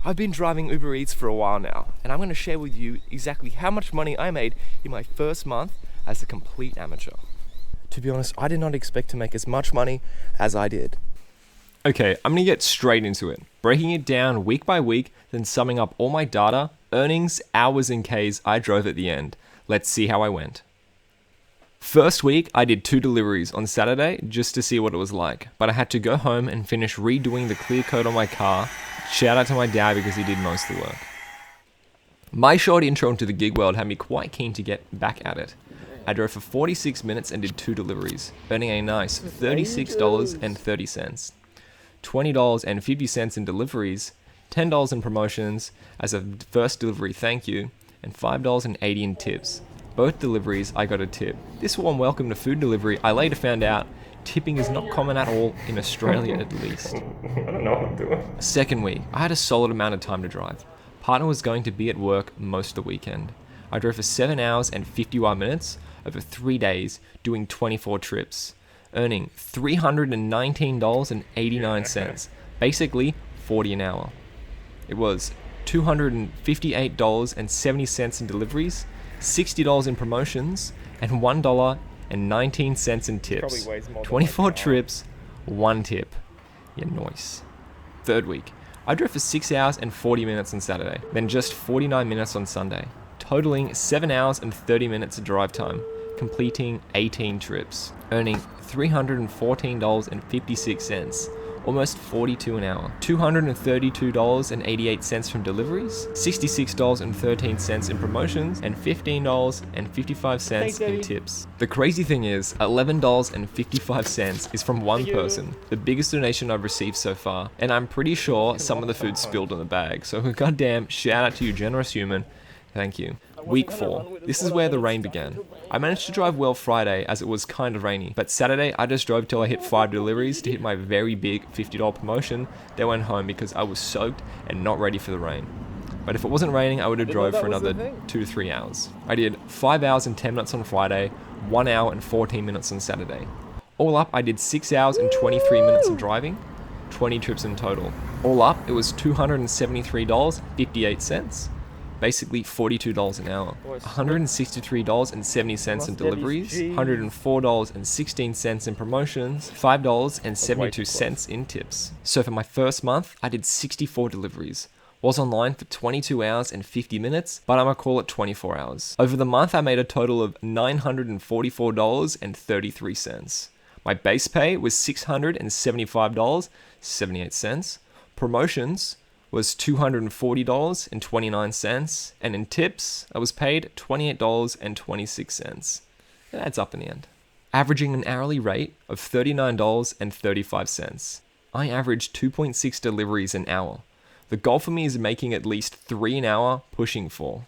I've been driving Uber Eats for a while now, and I'm going to share with you exactly how much money I made in my first month as a complete amateur. To be honest, I did not expect to make as much money as I did. Okay, I'm going to get straight into it, breaking it down week by week, then summing up all my data, earnings, hours and Ks I drove at the end. Let's see how I went. First week, I did 2 deliveries on Saturday just to see what it was like, but I had to go home and finish redoing the clear coat on my car. Shout out to my dad because he did most of the work. My short intro into the gig world had me quite keen to get back at it. I drove for 46 minutes and did 2 deliveries, earning a nice $36.30. $20.50 in deliveries, $10 in promotions as a first delivery thank you, and $5.80 in tips. Both deliveries I got a tip. This warm welcome to food delivery, I later found out tipping is not common at all in Australia at least. I don't know what I'm doing. Second week, I had a solid amount of time to drive. Partner was going to be at work most of the weekend. I drove for 7 hours and 51 minutes over 3 days, doing 24 trips, earning $319.89, basically $40 an hour. It was $258.70 in deliveries, $60 in promotions, and $1.19 in tips. 24 trips, 1 tip. Yeah, nice. Third week, I drove for 6 hours and 40 minutes on Saturday, then just 49 minutes on Sunday, totaling 7 hours and 30 minutes of drive time, completing 18 trips, earning $314.56, almost $42 an hour, $232.88 from deliveries, $66.13 in promotions, and $15.55 in tips. The crazy thing is, $11.55 is from one person, the biggest donation I've received so far, and I'm pretty sure some of the food spilled on the bag, so goddamn shout out to you generous human. Thank you. Week 4. This is where the rain began. I managed to drive well Friday as it was kind of rainy, but Saturday I just drove till I hit 5 deliveries to hit my very big $50 promotion, then went home because I was soaked and not ready for the rain. But if it wasn't raining, I would have drove for another 2 to 3 hours. I did 5 hours and 10 minutes on Friday, 1 hour and 14 minutes on Saturday. All up, I did 6 hours and 23 minutes of driving, 20 trips in total. All up, it was $273.58. Basically $42 an hour, $163.70 in deliveries, $104.16 in promotions, $5.72 in tips. So for my first month, I did 64 deliveries. Was online for 22 hours and 50 minutes, but I'm gonna call it 24 hours. Over the month, I made a total of $944.33. My base pay was $675.78. Promotions was $240.29, and in tips, I was paid $28.26. It adds up in the end. Averaging an hourly rate of $39.35. I averaged 2.6 deliveries an hour. The goal for me is making at least 3 an hour, pushing 4.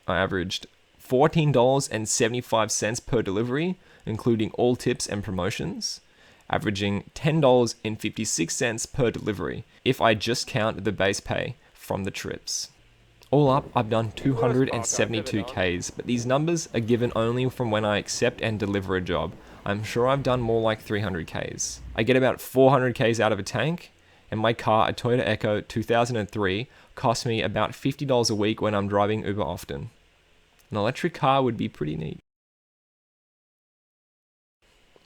I averaged $14.75 per delivery, including all tips and promotions, averaging $10.56 per delivery if I just count the base pay from the trips. All up, I've done 272 Ks, but these numbers are given only from when I accept and deliver a job. I'm sure I've done more like 300 Ks. I get about 400 Ks out of a tank, and my car, a Toyota Echo 2003, costs me about $50 a week when I'm driving Uber often. An electric car would be pretty neat.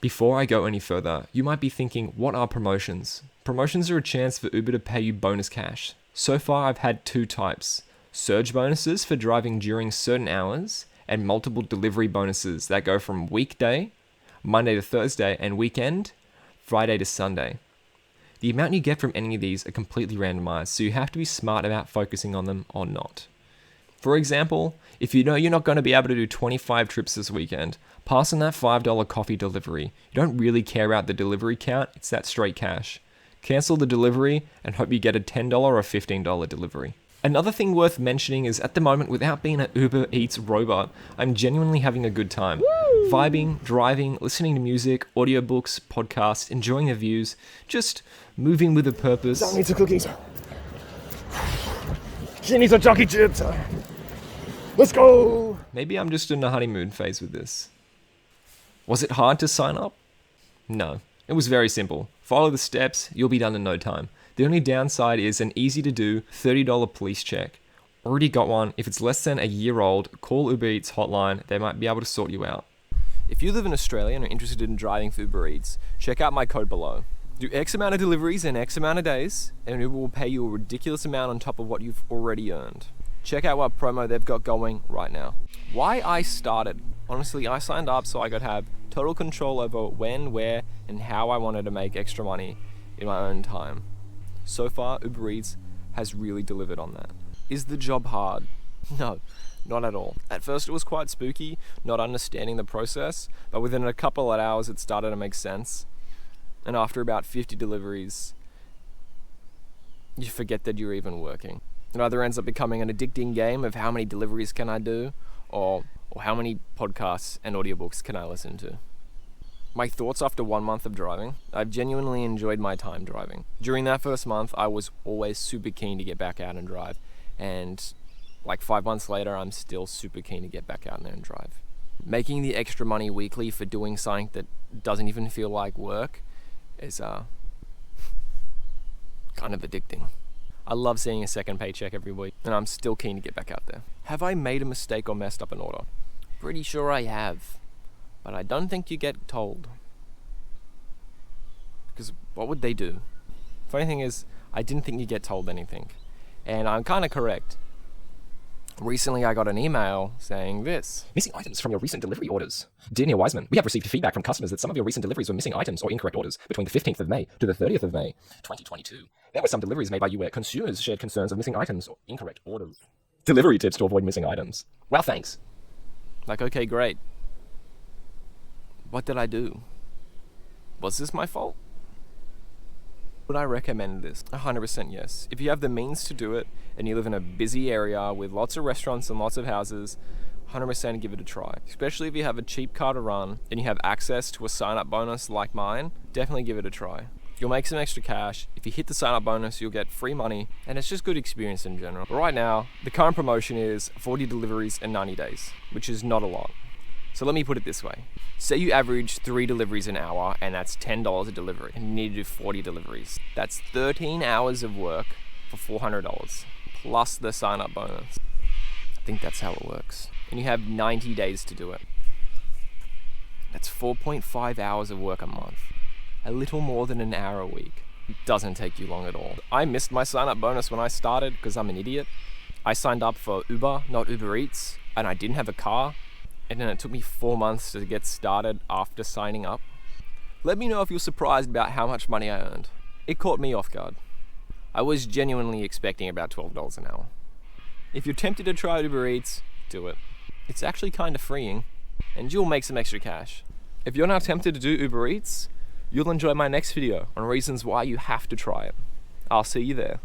Before I go any further, you might be thinking, what are promotions? Promotions are a chance for Uber to pay you bonus cash. So far, I've had 2 types: surge bonuses for driving during certain hours, and multiple delivery bonuses that go from weekday, Monday to Thursday, and weekend, Friday to Sunday. The amount you get from any of these are completely randomized, so you have to be smart about focusing on them or not. For example, if you know you're not going to be able to do 25 trips this weekend, pass on that $5 coffee delivery. You don't really care about the delivery count, it's that straight cash. Cancel the delivery and hope you get a $10 or $15 delivery. Another thing worth mentioning is at the moment, without being an Uber Eats robot, I'm genuinely having a good time. Woo! Vibing, driving, listening to music, audiobooks, podcasts, enjoying the views, just moving with a purpose. Dog needs some cookies. She needs a jockey chips. Let's go! Maybe I'm just in a honeymoon phase with this. Was it hard to sign up? No. It was very simple. Follow the steps, you'll be done in no time. The only downside is an easy to do $30 police check. Already got one. If it's less than a year old, call Uber Eats hotline. They might be able to sort you out. If you live in Australia and are interested in driving for Uber Eats, check out my code below. Do X amount of deliveries in X amount of days, and Uber will pay you a ridiculous amount on top of what you've already earned. Check out what promo they've got going right now. Why I started. Honestly, I signed up so I could have total control over when, where, and how I wanted to make extra money in my own time. So far, Uber Eats has really delivered on that. Is the job hard? No, not at all. At first it was quite spooky, not understanding the process, but within a couple of hours it started to make sense. And after about 50 deliveries, you forget that you're even working. It either ends up becoming an addicting game of how many deliveries can I do, or how many podcasts and audiobooks can I listen to. My thoughts after 1 month of driving, I've genuinely enjoyed my time driving. During that first month, I was always super keen to get back out and drive. And like 5 months later, I'm still super keen to get back out there and drive. Making the extra money weekly for doing something that doesn't even feel like work is kind of addicting. I love seeing a second paycheck every week, and I'm still keen to get back out there. Have I made a mistake or messed up an order? Pretty sure I have, but I don't think you get told. Because what would they do? Funny thing is, I didn't think you get told anything, and I'm kind of correct. Recently, I got an email saying this. Missing items from your recent delivery orders. Dear Neil Wiseman, we have received feedback from customers that some of your recent deliveries were missing items or incorrect orders between the 15th of May to the 30th of May, 2022. There were some deliveries made by you where consumers shared concerns of missing items or incorrect orders. Delivery tips to avoid missing items. Well, thanks. Like, okay, great. What did I do? Was this my fault? Would I recommend this? 100% yes. If you have the means to do it and you live in a busy area with lots of restaurants and lots of houses, 100% give it a try. Especially if you have a cheap car to run and you have access to a sign-up bonus like mine, definitely give it a try. You'll make some extra cash. If you hit the sign-up bonus, you'll get free money, and it's just good experience in general. But right now, the current promotion is 40 deliveries in 90 days, which is not a lot. So let me put it this way. Say you average 3 deliveries an hour, and that's $10 a delivery, and you need to do 40 deliveries. That's 13 hours of work for $400, plus the sign-up bonus. I think that's how it works. And you have 90 days to do it. That's 4.5 hours of work a month. A little more than an hour a week. It doesn't take you long at all. I missed my sign-up bonus when I started because I'm an idiot. I signed up for Uber, not Uber Eats, and I didn't have a car. And then it took me 4 months to get started after signing up. Let me know if you're surprised about how much money I earned. It caught me off guard. I was genuinely expecting about $12 an hour. If you're tempted to try Uber Eats, do it. It's actually kind of freeing, and you'll make some extra cash. If you're not tempted to do Uber Eats, you'll enjoy my next video on reasons why you have to try it. I'll see you there.